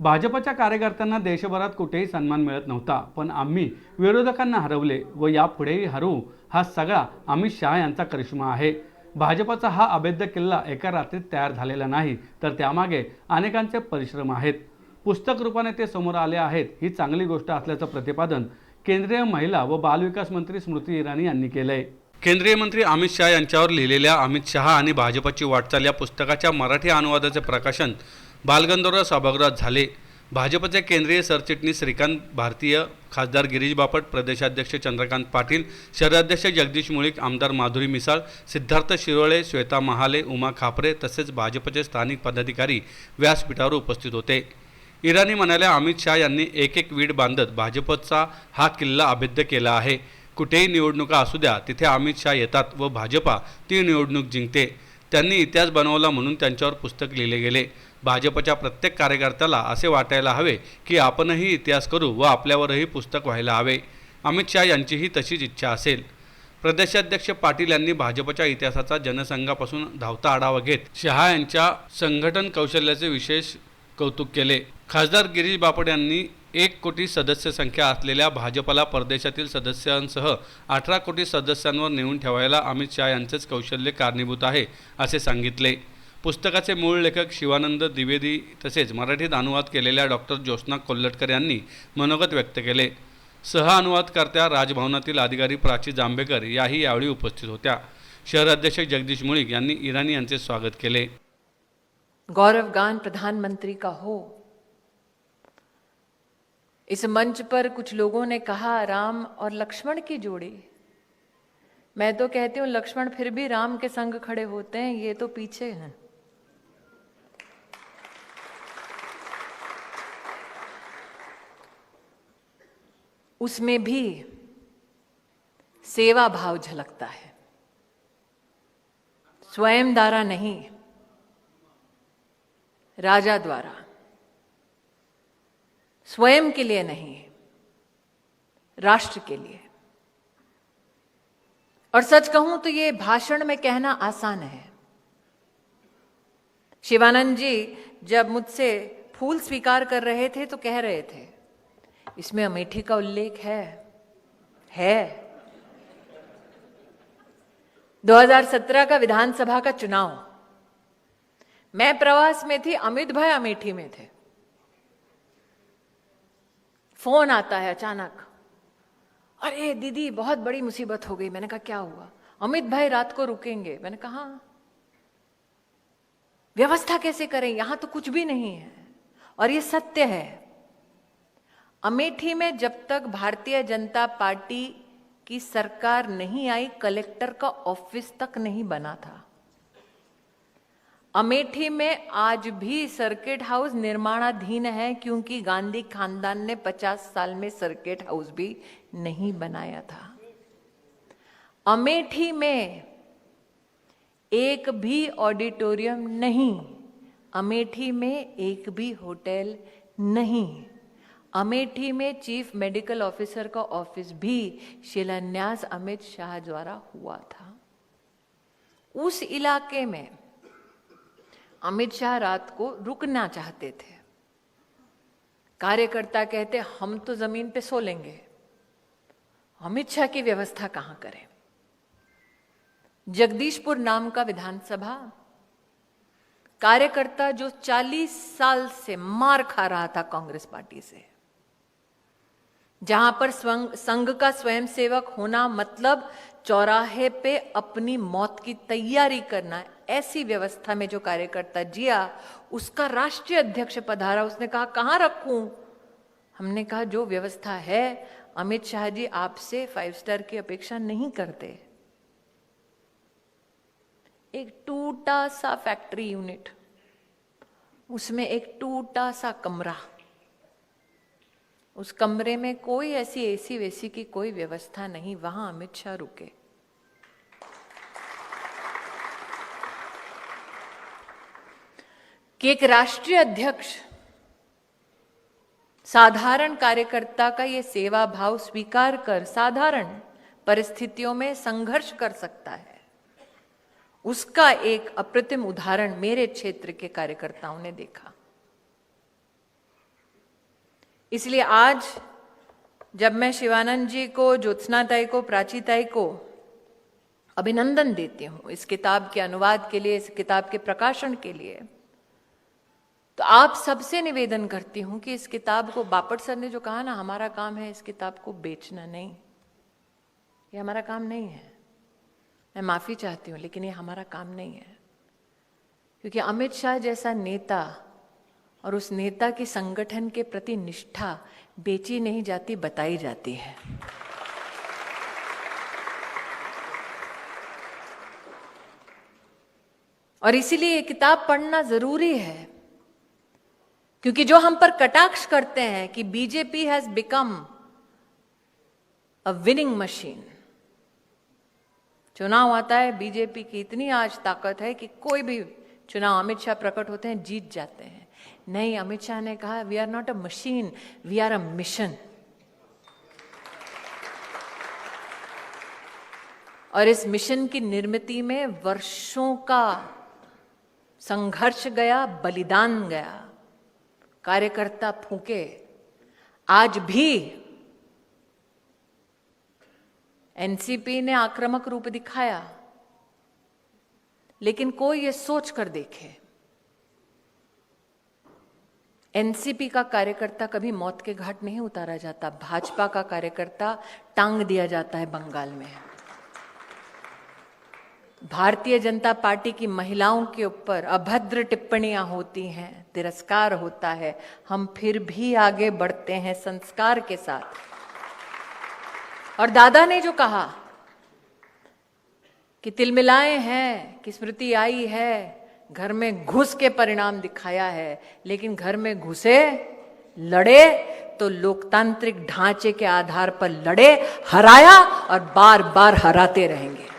भाजपच्या कार्यकर्त्यांना देशभरात कुठेही सन्मान मिळत नव्हता, पण आम्ही विरोधकांना हरवले व यापुढेही हरवू, हा सगळा अमित शहा यांचा करिश्मा आहे। भाजपचा हा अभेद्य किल्ला एका रात्रीत तयार झालेला नाही, तर त्यामागे अनेकांचे परिश्रम आहेत। पुस्तक रूपाने ते समोर आले आहेत, ही चांगली गोष्ट असल्याचं प्रतिपादन केंद्रीय महिला व बालविकास मंत्री स्मृती इराणी यांनी केलंय। केंद्रीय मंत्री अमित शहा यांच्यावर लिहिलेल्या अमित शहा आणि भाजपची वाटचाल या पुस्तकाच्या मराठी अनुवादाचे प्रकाशन बालगंधर्व सभागृहात झाले। भाजपचे केंद्रीय सरचिटणीस श्रीकांत भारतीय, खासदार गिरीश बापट, प्रदेशाध्यक्ष चंद्रकांत पाटील, शहराध्यक्ष जगदीश मुळीक, आमदार माधुरी मिसाळ, सिद्धार्थ शिरोळे, श्वेता महाले, उमा खापरे तसेच भाजपचे स्थानिक पदाधिकारी व्यासपीठावर उपस्थित होते। इराणी म्हणाल्या, अमित शहा यांनी एक एक वीड बांधत भाजपचा हा किल्ला अभेद्य केला आहे। कुठेही निवडणुका असू द्या, तिथे अमित शहा येतात व भाजपा ती निवडणूक जिंकते। त्यांनी इतिहास बनवला म्हणून त्यांच्यावर पुस्तक लिहिले गेले। भाजपच्या प्रत्येक कार्यकर्त्याला असे वाटायला हवे की आपणही इतिहास करू व आपल्यावरही पुस्तक व्हायला हवे। अमित शहा यांचीही तशीच इच्छा असेल। प्रदेशाध्यक्ष पाटील यांनी भाजपच्या इतिहासाचा जनसंघापासून धावता आढावा घेत शहा यांच्या संघटन कौशल्याचे विशेष कौतुक केले। खासदार गिरीश बापट यांनी 1 कोटी सदस्य संख्या असलेल्या भाजपला परदेशातील सदस्यांसह 18 कोटी सदस्यांवर नेऊन ठेवायला अमित शहा यांचेच कौशल्य कारणीभूत आहे असे सांगितले। पुस्तकाचे मूळ लेखक शिवानंद द्विवेदी तसेच मराठीत अनुवाद केलेल्या डॉक्टर ज्योत्स्ना कोल्हटकर यांनी मनोगत व्यक्त केले। सहअनुवादकर्त्या राजभवनातील अधिकारी प्राची जांभेकर याही यावेळी उपस्थित होत्या। शहराध्यक्ष जगदीश मुळीक यांनी इराणी यांचे स्वागत केले। गौरवगान प्रधानमंत्री का हो। इस मंच पर कुछ लोगों ने कहा राम और लक्ष्मण की जोड़ी। मैं तो कहती हूं लक्ष्मण फिर भी राम के संग खड़े होते हैं, ये तो पीछे हैं। उसमें भी सेवा भाव झलकता है, स्वयं द्वारा नहीं, राजा द्वारा, स्वयं के लिए नहीं, राष्ट्र के लिए। और सच कहूं तो ये भाषण में कहना आसान है। शिवानंद जी जब मुझसे फूल स्वीकार कर रहे थे तो कह रहे थे इसमें अमेठी का उल्लेख है। 2017 का विधानसभा का चुनाव, मैं प्रवास में थी, अमित भाई अमेठी में थे। फोन आता है अचानक, अरे दीदी बहुत बड़ी मुसीबत हो गई। मैंने कहा क्या हुआ? अमित भाई रात को रुकेंगे। मैंने कहा व्यवस्था कैसे करें, यहां तो कुछ भी नहीं है। और ये सत्य है। अमेठी में जब तक भारतीय जनता पार्टी की सरकार नहीं आई, कलेक्टर का ऑफिस तक नहीं बना था। अमेठी में आज भी सर्किट हाउस निर्माणाधीन है, क्योंकि गांधी खानदान ने 50 साल में सर्किट हाउस भी नहीं बनाया था। अमेठी में एक भी ऑडिटोरियम नहीं, अमेठी में एक भी होटल नहीं, अमेठी में चीफ मेडिकल ऑफिसर का ऑफिस भी शिलान्यास अमित शाह द्वारा हुआ था। उस इलाके में अमित शाह रात को रुकना चाहते थे। कार्यकर्ता कहते हम तो जमीन पे सो लेंगे, अमित शाह की व्यवस्था कहां करें। जगदीशपुर नाम का विधानसभा, कार्यकर्ता जो 40 साल से मार खा रहा था कांग्रेस पार्टी से, जहां पर संघ का स्वयंसेवक होना मतलब चौराहे पे अपनी मौत की तैयारी करना, ऐसी व्यवस्था में जो कार्यकर्ता जिया, उसका राष्ट्रीय अध्यक्ष पधारा। उसने कहा कहां रखूं? हमने कहा जो व्यवस्था है, अमित शाह जी आपसे 5 स्टार की अपेक्षा नहीं करते। एक टूटा सा फैक्ट्री यूनिट, उसमें एक टूटा सा कमरा, उस कमरे में कोई ऐसी एसी वेसी की कोई व्यवस्था नहीं, वहां अमित शाह रुके। कि एक राष्ट्रीय अध्यक्ष साधारण कार्यकर्ता का ये सेवा भाव स्वीकार कर साधारण परिस्थितियों में संघर्ष कर सकता है, उसका एक अप्रतिम उदाहरण मेरे क्षेत्र के कार्यकर्ताओं ने देखा। इसलिए आज जब मैं शिवानंद जी को, ज्योत्सनाताई को, प्राचीताई को अभिनंदन देती हूं इस किताब के अनुवाद के लिए, इस किताब के प्रकाशन के लिए, तो आप सबसे निवेदन करती हूं कि इस किताब को, बापट सर ने जो कहा ना, हमारा काम है इस किताब को बेचना नहीं, ये हमारा काम नहीं है। मैं माफी चाहती हूं, लेकिन ये हमारा काम नहीं है, क्योंकि अमित शाह जैसा नेता और उस नेता की संगठन के प्रति निष्ठा बेची नहीं जाती, बताई जाती है। और इसीलिए ये किताब पढ़ना जरूरी है, क्योंकि जो हम पर कटाक्ष करते हैं कि BJP has become a winning machine, चुनाव आता है, बीजेपी की इतनी आज ताकत है कि कोई भी चुनाव अमित शाह प्रकट होते हैं, जीत जाते हैं। नहीं, अमित शाह ने कहा we are not a machine, we are a mission. और इस मिशन की निर्मिति में वर्षों का संघर्ष गया, बलिदान गया, कार्यकर्ता फूके। आज भी एनसीपी ने आक्रामक रूप दिखाया, लेकिन कोई ये सोच कर देखे, एनसीपी का कार्यकर्ता कभी मौत के घाट नहीं उतारा जाता, भाजपा का कार्यकर्ता टांग दिया जाता है बंगाल में। भारतीय जनता पार्टी की महिलाओं के ऊपर अभद्र टिप्पणियां होती हैं, तिरस्कार होता है, हम फिर भी आगे बढ़ते हैं संस्कार के साथ। और दादा ने जो कहा कि तिलमिलाए हैं, कि स्मृति आई है, घर में घुस के परिणाम दिखाया है, लेकिन घर में घुसे, लड़े तो लोकतांत्रिक ढांचे के आधार पर लड़े, हराया और बार बार हराते रहेंगे।